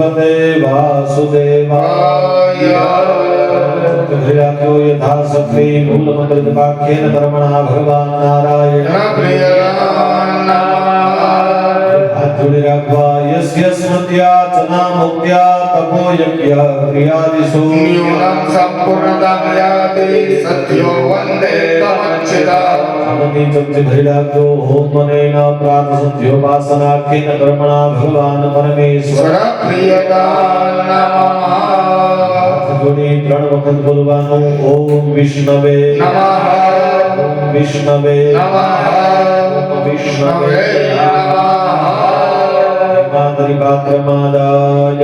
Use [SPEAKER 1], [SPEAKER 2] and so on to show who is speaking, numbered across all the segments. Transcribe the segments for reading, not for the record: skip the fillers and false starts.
[SPEAKER 1] भगवते वासुदेवाय हृदयाख्यो यथा शक्ति मूलमन्त्रवाक्येन कर्मणा भगवान् नारायण जुड़िराख्वा यस्य स्मृत्या तना मुक्त्या तपो यज्ञ क्रियादिषु
[SPEAKER 2] न्यूनं सम्पूर्णतां याति सत्यो वन्दे तमच्चिदाम्
[SPEAKER 1] अमति चक्ति भैराग्यो होमनेन प्रार्थसन्ध्योपासनाख्येन कर्मणा भगवान् परमेश्वर
[SPEAKER 2] प्रियदान नमः
[SPEAKER 1] जुड़ी त्रण वखत बोलवानो ओम विष्णवे
[SPEAKER 2] नमः
[SPEAKER 1] ओम विष्णवे
[SPEAKER 2] नमः
[SPEAKER 1] ओम विष्णवे
[SPEAKER 2] नमः
[SPEAKER 1] मातरि पात्रमादाय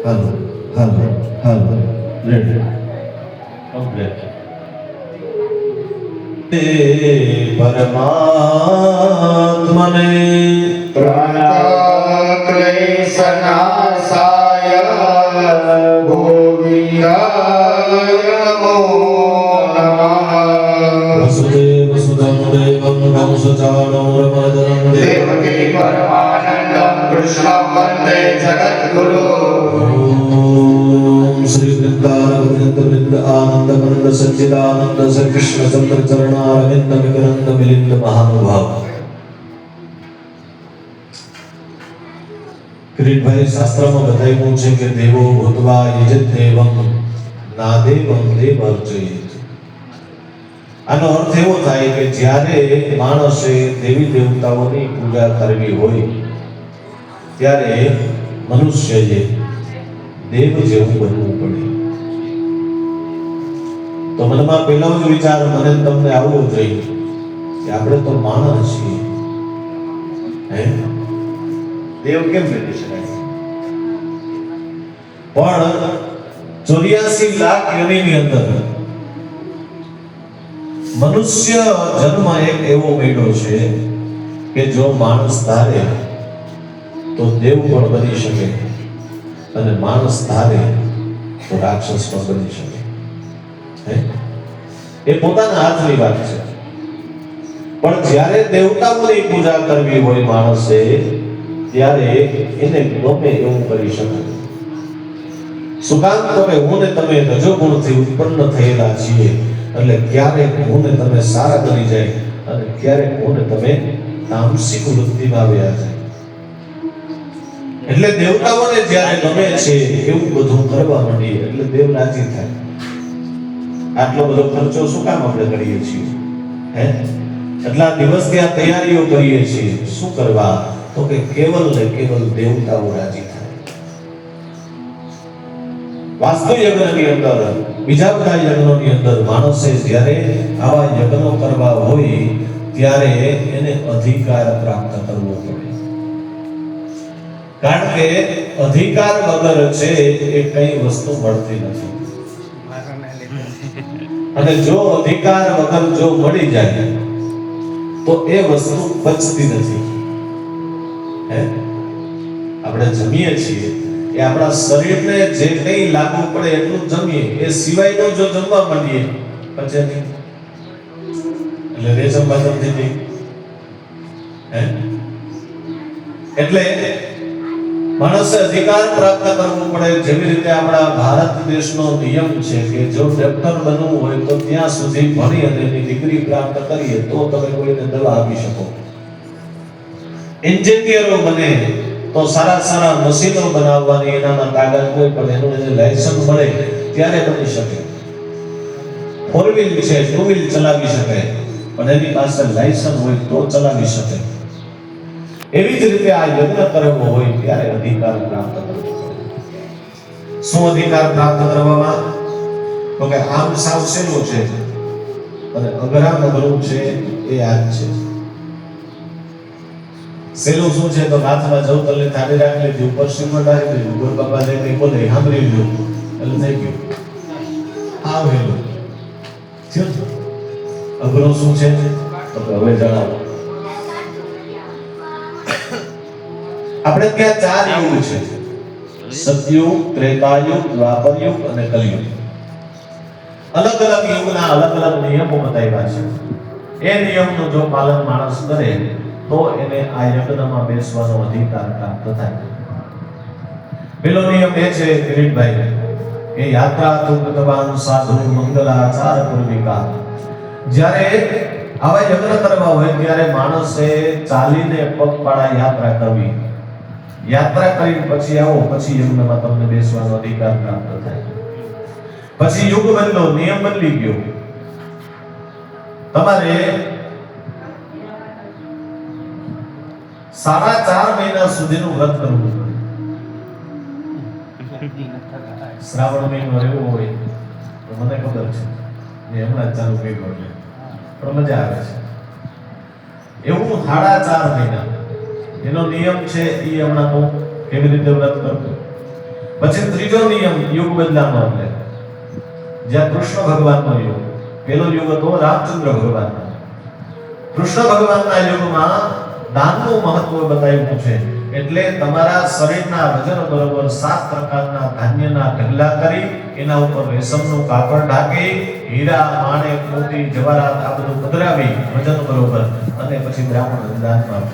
[SPEAKER 1] હાલો હાલો હાલો હાલો રેડી કમ્પ્લીટ તે પરમાત્મને
[SPEAKER 2] પ્રાણક્લેશનાશાય ગોવિંદાય નમો નમઃ
[SPEAKER 1] વસુદેવ સુતં દેવં કંસચાણૂર મર્દनं
[SPEAKER 2] દેવકી પરમાનંદં કૃષ્ણં વંદે જગદ્ગુરુ
[SPEAKER 1] ओम श्री वृंदारविंद वृंद आनंद मंद सच्चिदानंद स कृष्ण चंद्र चरणारविंद विक्रंद मिलिंद महानुभाव કિરીટભાઈ શાસ્ત્રમાં બતાવ્યું છે કે દેવો ભૂતવા યજત દેવમ ના દેવમ દેવ અર્ચયેત. આનો અર્થ એવો થાય કે જ્યારે માણસે દેવી દેવતાઓની પૂજા કરવી હોય ત્યારે મનુષ્યએ દેવ જેવું બનવું પડે. તો મનમાં પહેલો જ વિચાર મને તમને આવવો જોઈએ કે આપણે તો માણસ છીએ, હે દેવ કેમ બની શકાય? પણ 84 લાખ યોનિની અંદર મનુષ્ય જન્મ એક એવો મળ્યો છે કે જો માણસ ધારે તો દેવ પણ બની શકે અને માણસ ધારે તો રાક્ષસ પણ બની શકે. એ પોતાના હાથની વાત છે. પણ જ્યારે દેવતાઓની પૂજા કરવી હોય માણસે ત્યારે એને ગમે એવું કરી શકાય. શું કામ? તો કે હું ને તમે રજોગુણથી ઉત્પન્ન થયેલા છીએ એટલે ક્યારેક હું ને તમે સારા બની જાય અને ક્યારેક હું ને તમે તામસિક વૃત્તિમાં વ્યા જાય. એટલે દેવતાઓને જ્યારે ગમે છે એવું બધું કરવા માંડીએ એટલે દેવ રાજી થાય. આટલો બધો ખર્ચો શું કામ આપણે કરીએ છીએ? હે એટલા દિવસ ત્યાં તૈયારીઓ કરીએ છીએ શું કરવા? તો કે કેવલ ને કેવલ દેવતાઓ રાજી થાય. વાસ્તુ યજ્ઞની અંદર બીજા બધા યજ્ઞોની અંદર માણસે જ્યારે આવા યજ્ઞો કરવા હોય ત્યારે એને અધિકાર પ્રાપ્ત કરવો પડે. કારણ કે અધિકાર વગર છે એ કઈ વસ્તુ મળતી નથી. અને જો અધિકાર વગર જો મળી જાય તો એ વસ્તુ પચતી નથી. હે આપણે જમીએ છીએ એ આપણા શરીરને જે કંઈ લાગુ પડે એટલું જમીએ, એ સિવાયનું જો જમવા માંડીએ પચે નહીં. એટલે રેશમ બાજમ થઈ. હે એટલે માણસે અધિકાર પ્રાપ્ત કરવો પડે. જેવી રીતે આપણા ભારત દેશનો નિયમ છે કે જો ડોક્ટર બનવું હોય તો ત્યાં સુધી ભણી અને એની ડિગ્રી પ્રાપ્ત કરીએ તો તમે કોઈને દવા આપી શકો. એન્જિનિયરો બને તો સારા સારા મશીનો બનાવવાની એનામાં તાકાત હોય પણ એનું એને લાયસન્સ મળે ત્યારે બની શકે. 4 વ્હીલ છે, 2 વ્હીલ ચલાવી શકે પણ એની પાસે લાયસન્સ હોય તો ચલાવી શકે. એવી જ રીતે આ યજ્ઞ કરવો હોય ત્યારે અધિકાર પ્રાપ્ત કરવો પડે. શું અધિકાર પ્રાપ્ત કરવામાં? તો કે આમ સાવ સહેલું છે અને અઘરામ અઘરું છે એ આ જ છે. સેલું શું છે તો હાથમાં જવતલની થાળી રાખી લીધી, ઉપર શ્રીફળ રાખી દીધું, ગુરુ બાબા જઈને બોલે સાંભળી લીધું એટલે થઈ ગયું. આ વહેલું થયું. અઘરું શું છે તો હવે જણાવો. આપણે ત્યાં 4 યુગ છે: સતયુગ, ત્રેતાયુગ, દ્વાપરયુગ અને કલયુગ. અલગ અલગ યુગના અલગ અલગ નિયમો બતાવ્યા છે. એ નિયમનું જો પાલન માણસ કરે તો એને આ યજ્ઞમાં બેસવાનો અધિકાર પ્રાપ્ત થાય. પેલો નિયમ એ છે કિરીટભાઈ કે યાત્રા તુક્તવાન સાધુ મંગલાચાર પૂર્વિકા. જ્યારે આવા યજ્ઞ કરવા હોય ત્યારે માણસે ચાલીને પગપાળા યાત્રા કરવી. યાત્રા કરી પછી આવો, પછી યજ્ઞમાં તમને બેસવાનો અધિકાર પ્રાપ્ત થાય. પછી યુગ બદલો, નિયમ બદલી ગયો. તમારે 4.5 મહિના સુધીનું વ્રત કરવું પડે. શ્રાવણ મહિનો રહેવો હોય તો મને ખબર છે, મેં હમણાં જ ચાલુ કર્યું એટલે પણ મજા આવે છે. એવું 4.5 મહિના એનો નિયમ છે. એ હમણાં તો કેવી રીતે વ્રત કરતો. પછી ત્રીજો નિયમ યુગ બદલાનો, એટલે જ્યાં કૃષ્ણ ભગવાનનો યુગ. પેલો યુગ હતો રામચંદ્ર ભગવાનનો. કૃષ્ણ ભગવાનના યુગમાં દાનનું મહત્વ બતાવ્યું છે. એટલે તમારા શરીરના વજન બરોબર 7 પ્રકારના ધાન્યના ઢગલા કરી એના ઉપર રેશમનું કાપડ ઢાંકી હીરા, માણેક, મોતી, જવાહરાત આ બધું પધરાવી વજન બરોબર અને પછી બ્રાહ્મણ દાનમાં.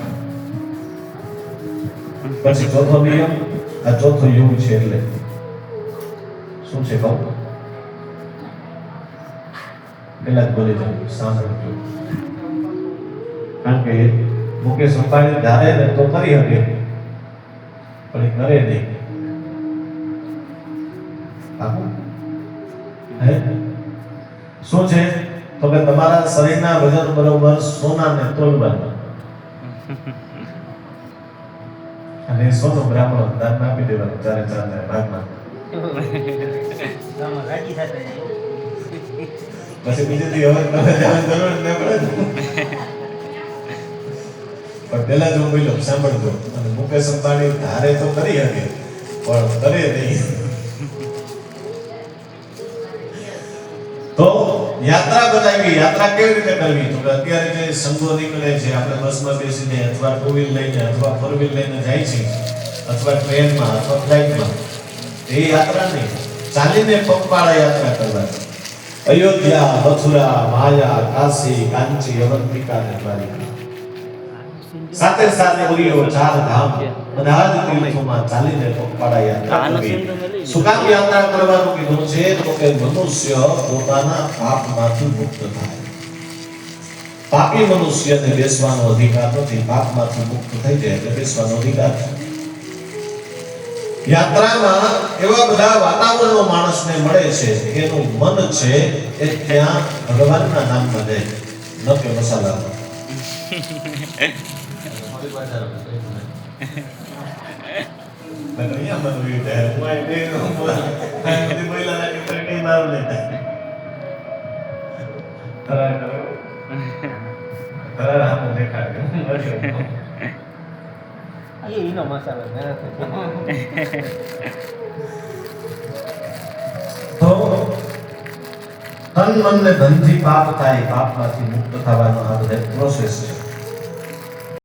[SPEAKER 1] પછી ચોથો નિયમ, આ ચોથો યુગ છે. એટલે શું છે કહું? પેલા જ બોલી જાઉં, સાંભળજો. કારણ કે મુકેશ અંબાણી ધારે ને તો કરી શકે, પણ એ કરે નહીં. શું છે તો કે તમારા શરીરના વજન બરોબર સોનાને તોલવાનું અને સોનું બ્રાહ્મણ દાન આપી દેવાનું 4 ભાગમાં. પછી બીજેથી હવે તમે જરૂર ન પડે. પણ પેલા જો બોલ્યો સાંભળજો, અને મુકેશ અંબાણી ધારે તો કરી શકે પણ કરે નહીં. તો યાત્રા બનાવી. યાત્રા કેવી રીતે કરવી? તો અત્યારે જે સંઘો નીકળે છે, આપણે બસમાં બેસીને અથવા 2 વ્હીલ લઈને અથવા 4 વ્હીલ લઈને જાય છે, અથવા ટ્રેનમાં અથવા ફ્લાઇટમાં, એ યાત્રા નહીં, ચાલીને પગપાળા યાત્રા કરવાની. અયોધ્યા, મથુરા, માયા, કાશી, કાંચી, અવંતિકા અને દ્વારિકા, સાથે સાથે પુરીઓ, 4 ધામ, બધા જ તીર્થોમાં ચાલીને પગપાળા યાત્રા કરવી. શું કામ યાત્રા કરવાનું કીધું છે? તો કે મનુષ્ય પોતાના પાપમાંથી મુક્ત થાય. પાપી મનુષ્યને બેસવાનો અધિકાર નથી. પાપમાંથી મુક્ત થઈ જાય એટલે બેસવાનો અધિકાર છે. યાત્રામાં એવા બધા વાતાવરણો માણસને મળે છે, એનું મન છે એ ત્યાં ભગવાનના નામમાં જાય, ન કે મસાલામાં.
[SPEAKER 3] એનો મસાલો
[SPEAKER 1] તો તન મન ને ધનથી પાપ થાય, પાપમાંથી મુક્ત થવાનો આ બધા પ્રોસેસ છે.